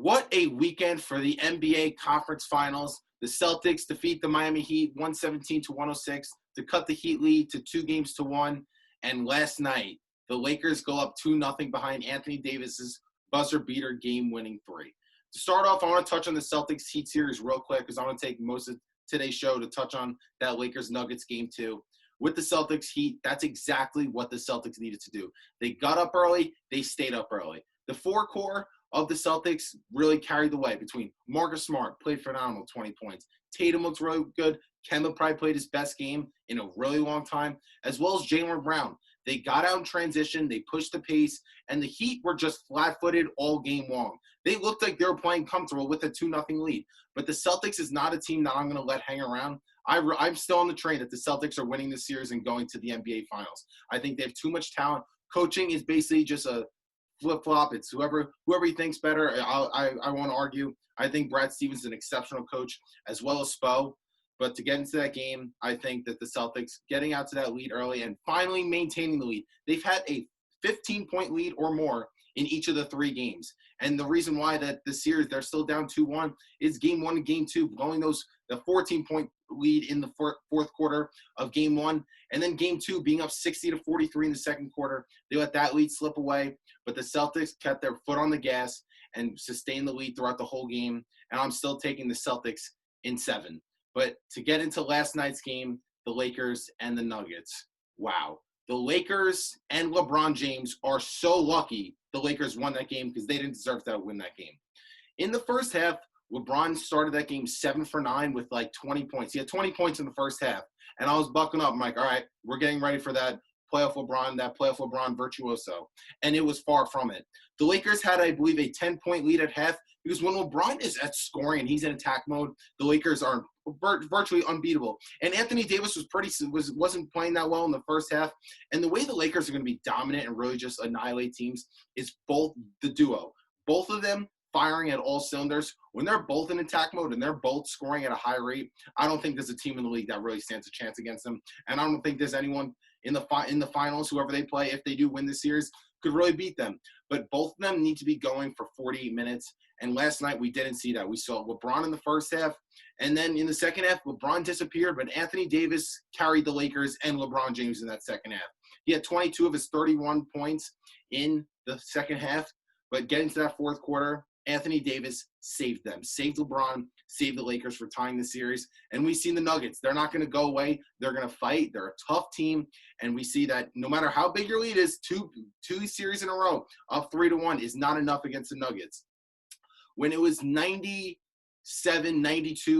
What a weekend for the NBA Conference Finals. The Celtics defeat the Miami Heat 117-106 to cut the Heat lead to 2-1. And last night, the Lakers go up 2-0 behind Anthony Davis's buzzer beater game-winning three. To start off, I want to touch on the Celtics Heat series real quick because I want to take most of today's show to touch on that Lakers Nuggets game 2. With the Celtics Heat, that's exactly what the Celtics needed to do. They got up early, they stayed up early. The four core of the Celtics really carried the way between Marcus Smart, played phenomenal, 20 points. Tatum looks really good. Kemba probably played his best game in a really long time, as well as Jaylen Brown. They got out in transition, they pushed the pace, and the Heat were just flat-footed all game long. They looked like they were playing comfortable with a 2-0 lead. But the Celtics is not a team that I'm going to let hang around. I'm still on the train that the Celtics are winning this series and going to the NBA Finals. I think they have too much talent. Coaching is basically just a flip-flop. It's whoever he thinks better. I won't argue. I think Brad Stevens is an exceptional coach, as well as Spo. But to get into that game, I think that the Celtics getting out to that lead early and finally maintaining the lead. They've had a 15-point lead or more in each of the 3 games. And the reason why that the series, they're still down 2-1, is game 1 and game 2, blowing the 14-point lead in the fourth quarter of game 1. And then game 2 being up 60-43 in the second quarter. They let that lead slip away. But the Celtics kept their foot on the gas and sustained the lead throughout the whole game. And I'm still taking the Celtics in 7. But to get into last night's game, the Lakers and the Nuggets, wow. The Lakers and LeBron James are so lucky the Lakers won that game because they didn't deserve to win that game. In the first half, LeBron started that game 7 for 9 with like 20 points. He had 20 points in the first half. And I was buckling up. I'm like, all right, we're getting ready for that playoff LeBron virtuoso. And it was far from it. The Lakers had, I believe, a 10-point lead at half because when LeBron is at scoring and he's in attack mode, the Lakers are virtually unbeatable. And Anthony Davis wasn't playing that well in the first half. And the way the Lakers are going to be dominant and really just annihilate teams is both the duo. Both of them firing at all cylinders. When they're both in attack mode and they're both scoring at a high rate, I don't think there's a team in the league that really stands a chance against them. And I don't think there's anyone in the finals, whoever they play, if they do win the series, could really beat them. But both of them need to be going for 48 minutes. And last night we didn't see that. We saw LeBron in the first half. And then in the second half, LeBron disappeared, but Anthony Davis carried the Lakers and LeBron James in that second half. He had 22 of his 31 points in the second half. But getting to that fourth quarter, Anthony Davis saved them, saved LeBron, saved the Lakers for tying the series. And we've seen the Nuggets. They're not going to go away. They're going to fight. They're a tough team. And we see that no matter how big your lead is, two series in a row up 3-1 is not enough against the Nuggets. When it was 97-92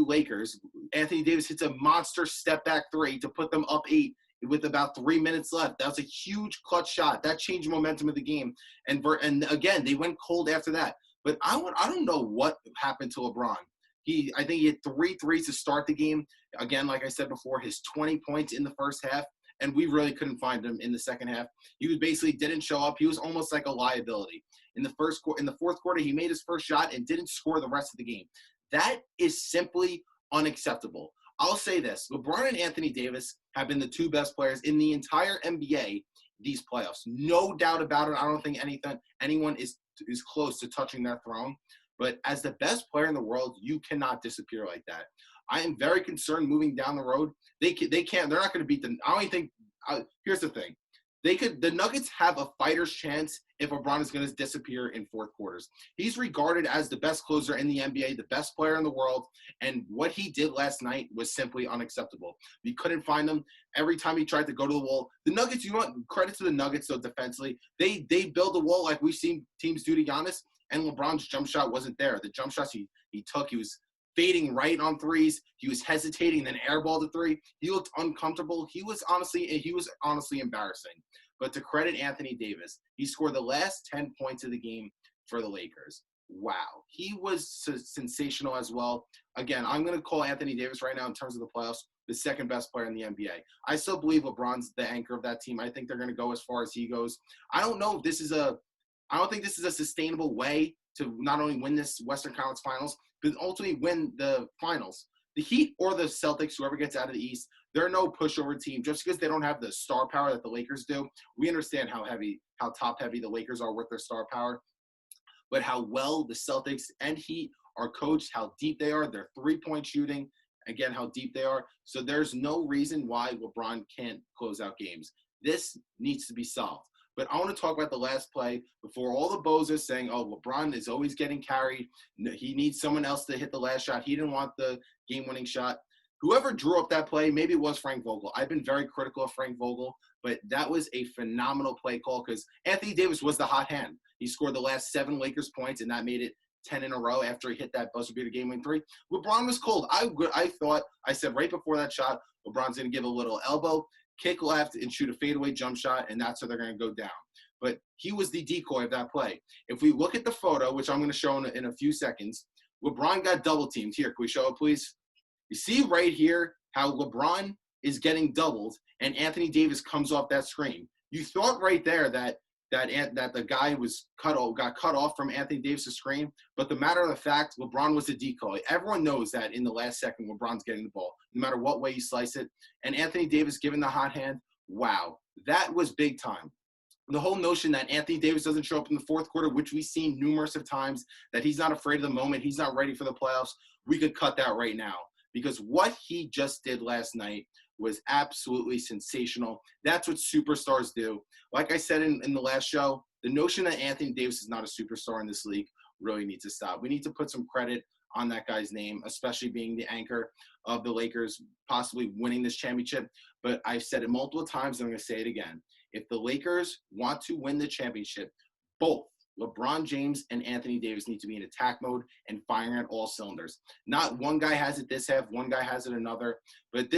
Lakers, Anthony Davis hits a monster step-back 3 to put them up 8 with about 3 minutes left. That was a huge clutch shot. That changed the momentum of the game. And again, they went cold after that. But I don't know what happened to LeBron. I think he had 3 threes to start the game. Again, like I said before, his 20 points in the first half, and we really couldn't find him in the second half. He basically didn't show up. He was almost like a liability. In the fourth quarter, he made his first shot and didn't score the rest of the game. That is simply unacceptable. I'll say this. LeBron and Anthony Davis have been the 2 best players in the entire NBA these playoffs. No doubt about it. I don't think anyone is close to touching that throne. But as the best player in the world, you cannot disappear like that. I am very concerned moving down the road. They can't. They're not going to beat them. I don't think. Here's the thing. The Nuggets have a fighter's chance if LeBron is going to disappear in fourth quarters. He's regarded as the best closer in the NBA, the best player in the world, and what he did last night was simply unacceptable. We couldn't find him. Every time he tried to go to the wall, the Nuggets, you want credit to the Nuggets, though, defensively. They build a wall like we've seen teams do to Giannis, and LeBron's jump shot wasn't there. The jump shots he took, he was fading right on threes. He was hesitating, then airballed the 3. He looked uncomfortable. He was honestly embarrassing. But to credit Anthony Davis, he scored the last 10 points of the game for the Lakers. Wow. He was sensational as well. Again, I'm going to call Anthony Davis right now in terms of the playoffs the second best player in the NBA. I still believe LeBron's the anchor of that team. I think they're going to go as far as he goes. I don't think this is a sustainable way to not only win this Western Conference Finals, but ultimately win the finals. The Heat or the Celtics, whoever gets out of the East, they're no pushover team. Just because they don't have the star power that the Lakers do, we understand how top heavy the Lakers are with their star power. but how well the Celtics and Heat are coached, how deep they are, their three-point shooting, again, how deep they are. So there's no reason why LeBron can't close out games. This needs to be solved. But I want to talk about the last play before all the bozos saying, oh, LeBron is always getting carried. He needs someone else to hit the last shot. He didn't want the game-winning shot. Whoever drew up that play, maybe it was Frank Vogel. I've been very critical of Frank Vogel, but that was a phenomenal play call because Anthony Davis was the hot hand. He scored the last 7 Lakers points, and that made it 10 in a row after he hit that buzzer beater game-winning 3. LeBron was cold. I said right before that shot, LeBron's going to give a little elbow, kick left, and shoot a fadeaway jump shot, and that's how they're going to go down. But he was the decoy of that play. If we look at the photo, which I'm going to show in a few seconds, LeBron got double-teamed. Here, can we show it, please? You see right here how LeBron is getting doubled, and Anthony Davis comes off that screen. You thought right there that the guy got cut off from Anthony Davis' screen, but the matter of the fact, LeBron was a decoy. Everyone knows that in the last second, LeBron's getting the ball, no matter what way you slice it. And Anthony Davis giving the hot hand, wow, that was big time. The whole notion that Anthony Davis doesn't show up in the fourth quarter, which we've seen numerous of times, that he's not afraid of the moment, he's not ready for the playoffs, we could cut that right now. Because what he just did last night was absolutely sensational. That's what superstars do. Like I said in the last show, the notion that Anthony Davis is not a superstar in this league really needs to stop. We need to put some credit on that guy's name, especially being the anchor of the Lakers, possibly winning this championship. But I've said it multiple times, and I'm going to say it again. If the Lakers want to win the championship, both LeBron James and Anthony Davis need to be in attack mode and firing at all cylinders. Not one guy has it this half, one guy has it another. But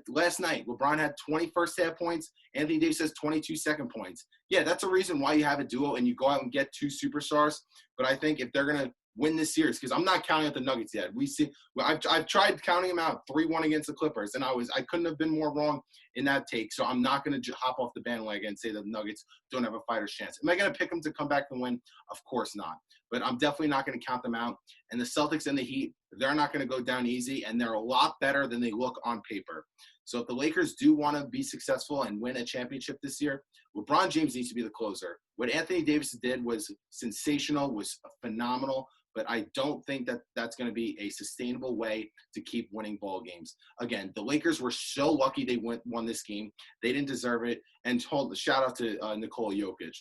last night, LeBron had 20 first half points. Anthony Davis has 22 second points. Yeah, that's a reason why you have a duo and you go out and get 2 superstars. But I think if they're going to win this series, because I'm not counting out the Nuggets yet. I've tried counting them out 3-1 against the Clippers, and I couldn't have been more wrong in that take. So I'm not going to hop off the bandwagon and say that the Nuggets don't have a fighter's chance. Am I going to pick them to come back and win? Of course not. But I'm definitely not going to count them out. And the Celtics and the Heat, they're not going to go down easy, and they're a lot better than they look on paper. So if the Lakers do want to be successful and win a championship this year, LeBron James needs to be the closer. What Anthony Davis did was sensational, was phenomenal. But I don't think that that's going to be a sustainable way to keep winning ball games. Again, the Lakers were so lucky they won this game. They didn't deserve it. And shout out to Nikola Jokic.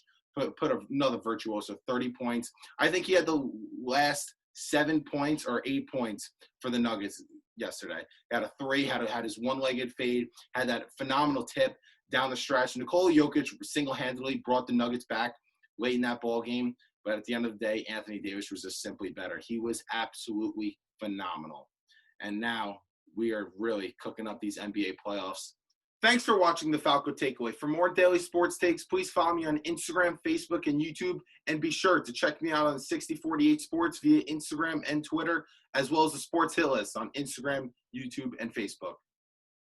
Put another virtuoso, 30 points. I think he had the last 7 points or 8 points for the Nuggets yesterday. He had a 3, had his one-legged fade, had that phenomenal tip down the stretch. Nikola Jokic single-handedly brought the Nuggets back late in that ball game. But at the end of the day, Anthony Davis was just simply better. He was absolutely phenomenal. And now we are really cooking up these NBA playoffs. Thanks for watching the Falco Takeaway. For more daily sports takes, please follow me on Instagram, Facebook, and YouTube. And be sure to check me out on 6048 Sports via Instagram and Twitter, as well as the Sports Hit List on Instagram, YouTube, and Facebook.